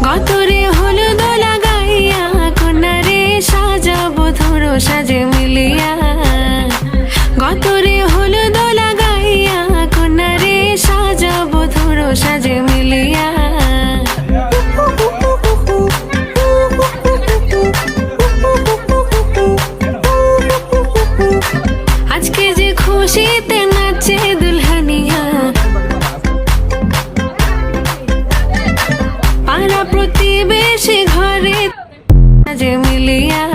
গতরে হলুদ লাগাইয়া কন্যারে সাজাবো ধরো সাজে মিলিয়া। গতরে হলুদ লাগাইয়া কন্যারে সাজাবো ধরো সাজে মিলিয়া। আজকে যে খুশিতে নাচে দুলহানিয়া, পাড়া প্রতিবেশী ঘরে সাজে মিলিয়া।